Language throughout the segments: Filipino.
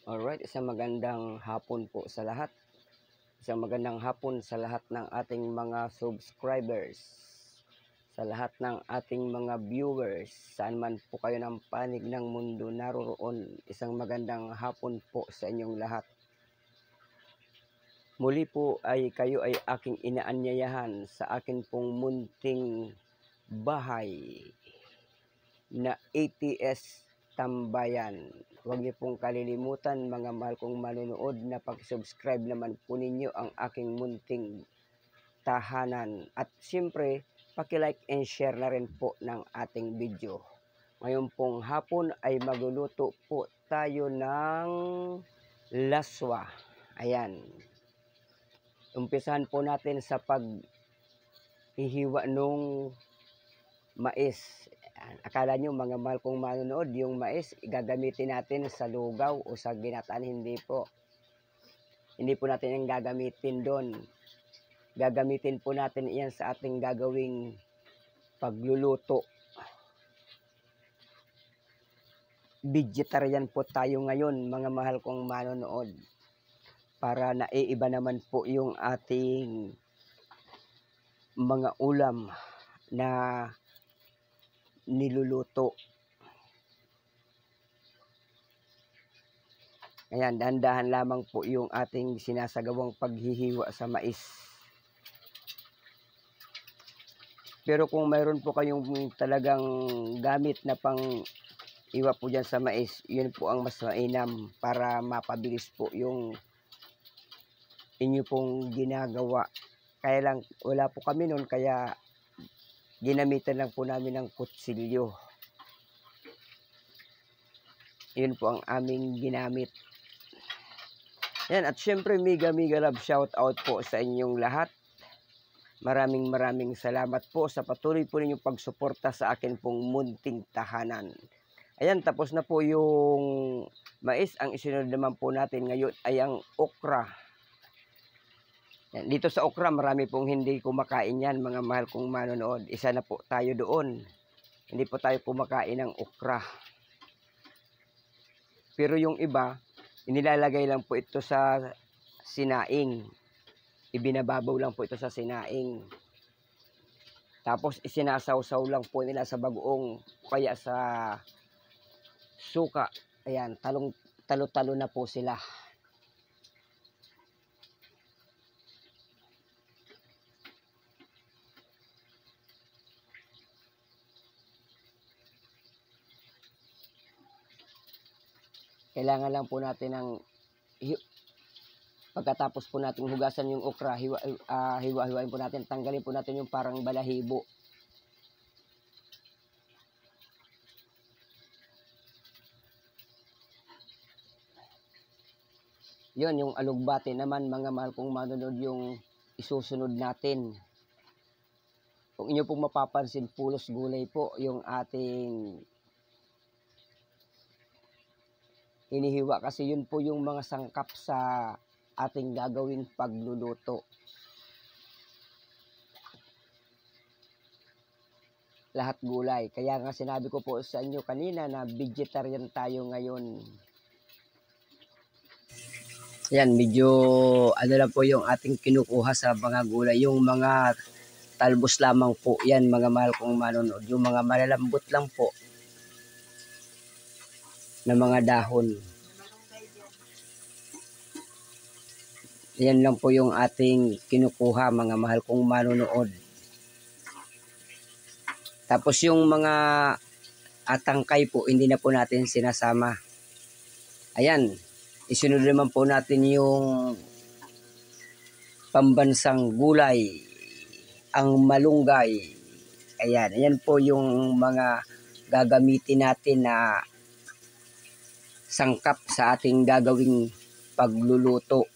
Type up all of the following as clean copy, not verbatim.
Alright, isang magandang hapon po sa lahat. Isang magandang hapon sa lahat ng ating mga subscribers, sa lahat ng ating mga viewers, saan man po kayo ng panig ng mundo naroroon. Isang magandang hapon po sa inyong lahat. Muli po ay kayo ay aking inaanyayahan sa akin pong munting bahay na ATS Tambayan. Huwag niyo pong kalilimutan mga mahal kong manonood na pag-subscribe naman po ninyo ang aking munting tahanan. At siyempre, paki-like and share na rin po ng ating video. Ngayon pong hapon ay magluluto po tayo ng laswa. Ayan. Umpisahan po natin sa paghihiwa nung mais. Akala nyo mga mahal kong manonood, yung mais gagamitin natin sa lugaw o sa ginataan. Hindi po. Hindi po natin yung gagamitin doon. Gagamitin po natin iyan sa ating gagawing pagluluto. Vegetarian po tayo ngayon mga mahal kong manonood. Para naiiba naman po yung ating mga ulam na niluluto. Ayan, dahan-dahan lamang po yung ating sinasagawang paghihiwa sa mais. Pero kung mayroon po kayong talagang gamit na pang iwa po dyan sa mais, yun po ang mas mainam para mapabilis po yung inyo pong ginagawa. Kaya lang, wala po kami noon, kaya ginamitan lang po namin ng kutsilyo. Yun po ang aming ginamit. Yan, at syempre mega love shout out po sa inyong lahat. Maraming salamat po sa patuloy po ninyong pagsuporta sa akin pong munting tahanan. Ayan, tapos na po yung mais. Ang isunod naman po natin ngayon ay ang okra. Yan, dito sa okra, marami pong hindi kumakain yan, mga mahal kong manonood. Isa na po tayo doon. Hindi po tayo kumakain ng okra. Pero yung iba, inilalagay lang po ito sa sinaing. Ibinababaw lang po ito sa sinaing. Tapos isinasawsaw lang po nila sa bagoong kaya sa suka. Ayan, talo-talo na po sila. Kailangan lang po natin ng pagkatapos po natin hugasan yung okra, hiwa-hiwain po natin, tanggalin po natin yung parang balahibo. Yun, yung alugbate naman mga mahal kong manonood yung isusunod natin. Kung inyo pong mapapansin, pulos gulay po yung ating inihiwa kasi yun po yung mga sangkap sa ating gagawing pagluluto. Lahat gulay. Kaya nga sinabi ko po sa inyo kanina na vegetarian tayo ngayon. Yan, medyo ano lang po yung ating kinukuha sa mga gulay. Yung mga talbos lamang po yan mga mahal kong manonood. Yung mga malalambot lang po na mga dahon. Yan lang po yung ating kinukuha mga mahal kong manonood. Tapos yung mga atangkay po, hindi na po natin sinasama. Ayan, isunod naman po natin yung pambansang gulay, ang malunggay. Ayan, ayan po yung mga gagamitin natin na sangkap sa ating gagawing pagluluto.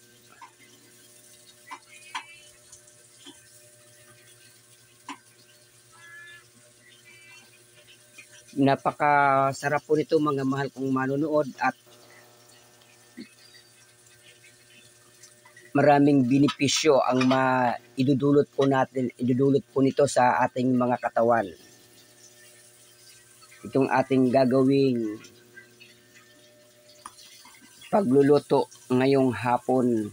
Napakasarap po nito mga mahal kong manonood at maraming benepisyo ang idudulot po nito sa ating mga katawan. Itong ating gagawing pagluluto ngayong hapon.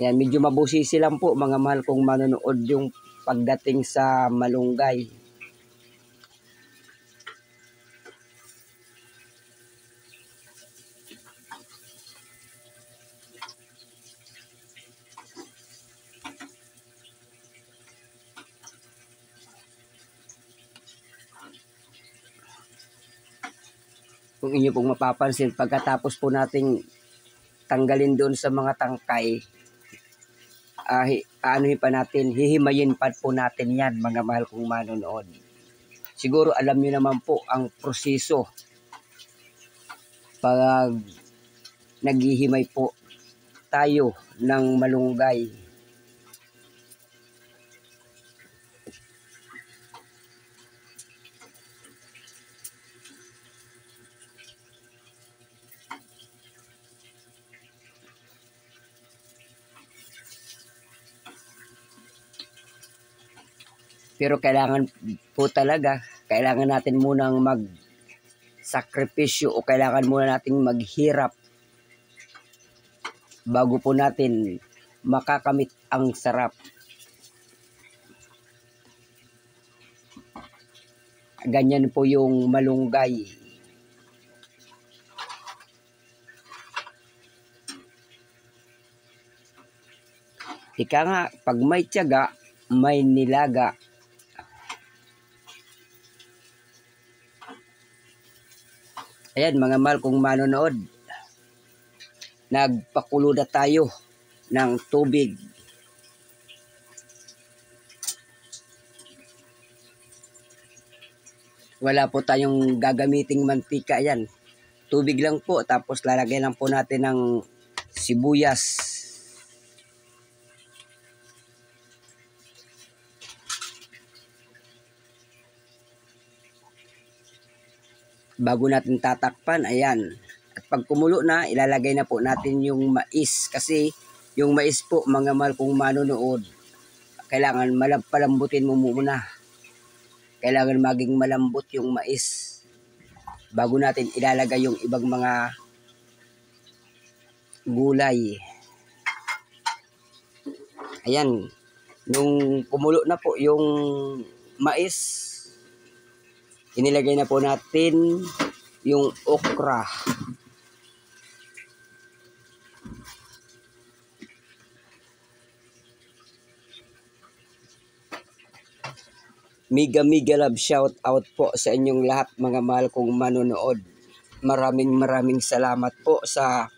Yan, medyo mabusisi lang po mga mahal kong manonood yung pagdating sa malunggay. Kung inyo pong mapapansin, pagkatapos po nating tanggalin doon sa mga tangkay, aanuhin pa natin, hihimayin pa po natin yan mga mahal kong manonood. Siguro alam niyo naman po ang proseso pag naghihimay po tayo ng malunggay. Pero kailangan po talaga, kailangan natin munang mag-sakripisyo o kailangan muna nating maghirap bago po natin makakamit ang sarap. Ganyan po yung malunggay. Ika nga, pag may tiyaga, may nilaga. Ayan mga mahal kong manonood, nagpakulo na tayo ng tubig. Wala po tayong gagamiting mantika yan. Tubig lang po, tapos lalagay lang po natin ng sibuyas. Bago natin tatakpan, ayan. At pag kumulo na, ilalagay na po natin yung mais. Kasi yung mais po, mga mahal kong manonood, kailangan palambutin mo muna. Kailangan maging malambot yung mais bago natin ilalagay yung ibang mga gulay. Ayan, nung kumulo na po yung mais, inilagay na po natin yung okra. Mega love shout out po sa inyong lahat mga mahal kong manonood. Maraming salamat po sa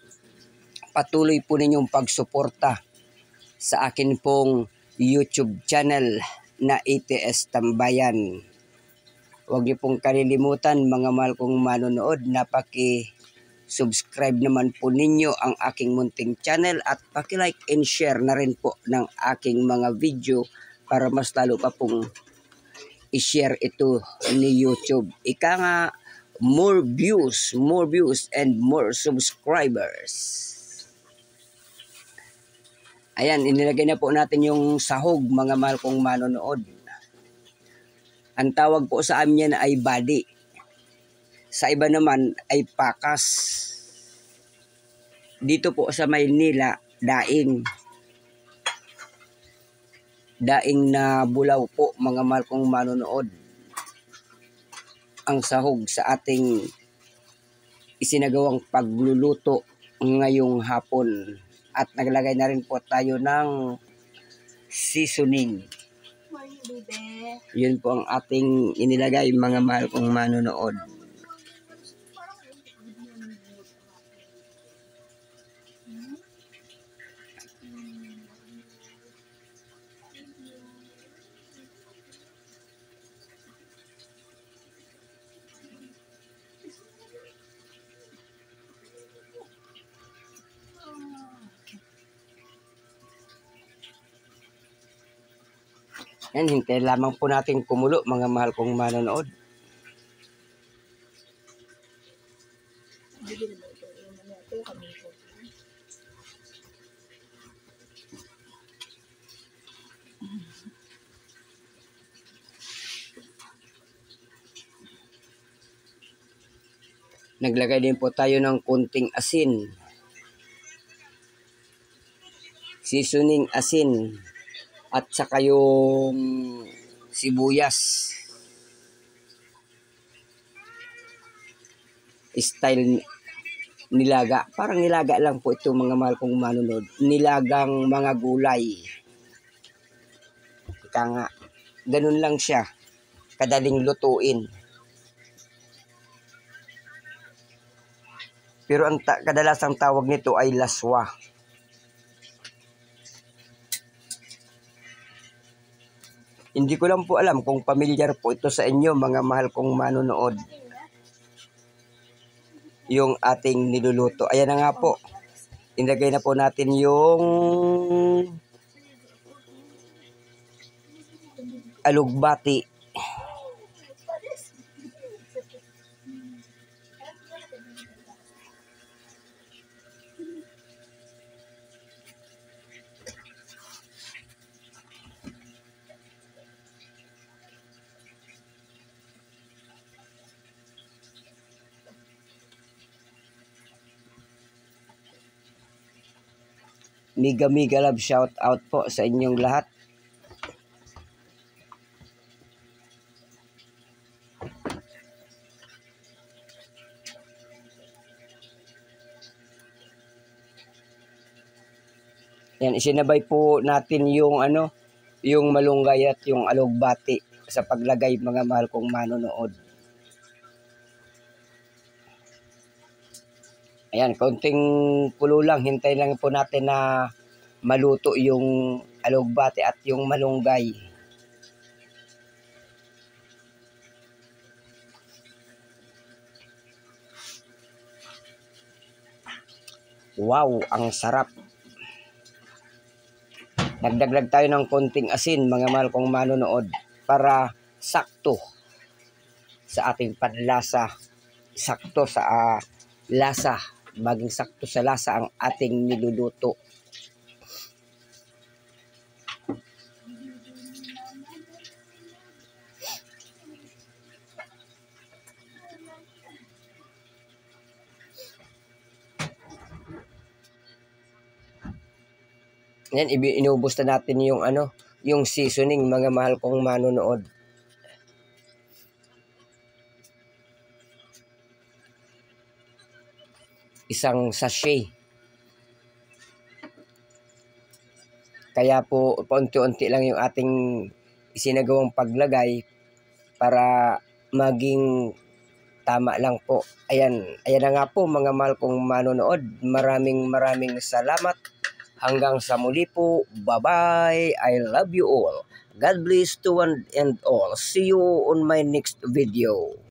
patuloy po ninyong pagsuporta sa akin pong YouTube channel na ATS Tambayan. Huwag niyo pong kalilimutan mga mahal kong manonood na paki-subscribe naman po ninyo ang aking munting channel at paki-like and share na rin po ng aking mga video para mas lalo pa pong i-share ito ni YouTube. Ika nga, more views and more subscribers. Ayan, inilagay na po natin yung sahog mga mahal kong manonood. Ang tawag po sa amin yan ay badi. Sa iba naman ay pakas. Dito po sa Maynila, daing. Daing na bulaw po mga mahal kong manonood. Ang sahog sa ating isinagawang pagluluto ngayong hapon. At naglagay na rin po tayo ng seasoning. Yun po ang ating inilagay mga mahal kong manonood. Yan, hintay lamang po natin kumulo mga mahal kong manonood. Naglagay din po tayo ng kunting asin. seasoning asin, at saka yung sibuyas. Style nilaga. Parang nilaga lang po ito mga mahal kong manunod. Nilagang mga gulay. Ika nga, ganun lang siya. Kadaling lutuin. Pero ang kadalasang tawag nito ay laswa. Hindi ko lang po alam kung pamilyar po ito sa inyo mga mahal kong manonood. Yung ating niluluto. Ayan na nga po. Ilagay na po natin yung alugbati. Mega love shout out po sa inyong lahat. Yan, isinabay po natin yung yung malunggay at yung alugbati sa paglagay mga mahal kong manonood. Ayan, konting kulo lang. Hintay lang po natin na maluto yung alugbati at yung malunggay. Wow, ang sarap. Nagdagdag tayo ng konting asin mga mahal kong manonood para sakto sa ating panlasa. Sakto sa lasa. Maging sakto sa lasa ang ating niluluto. Yan, inubos na natin yung yung seasoning mga mahal kong manonood. Isang sachet. Kaya po paunti-unti lang yung ating isinagawang paglagay para maging tama lang po. Ayan na nga po mga mahal kong manonood. Maraming salamat. Hanggang sa muli po. Bye-bye. I love you all. God bless to one and all. See you on my next video.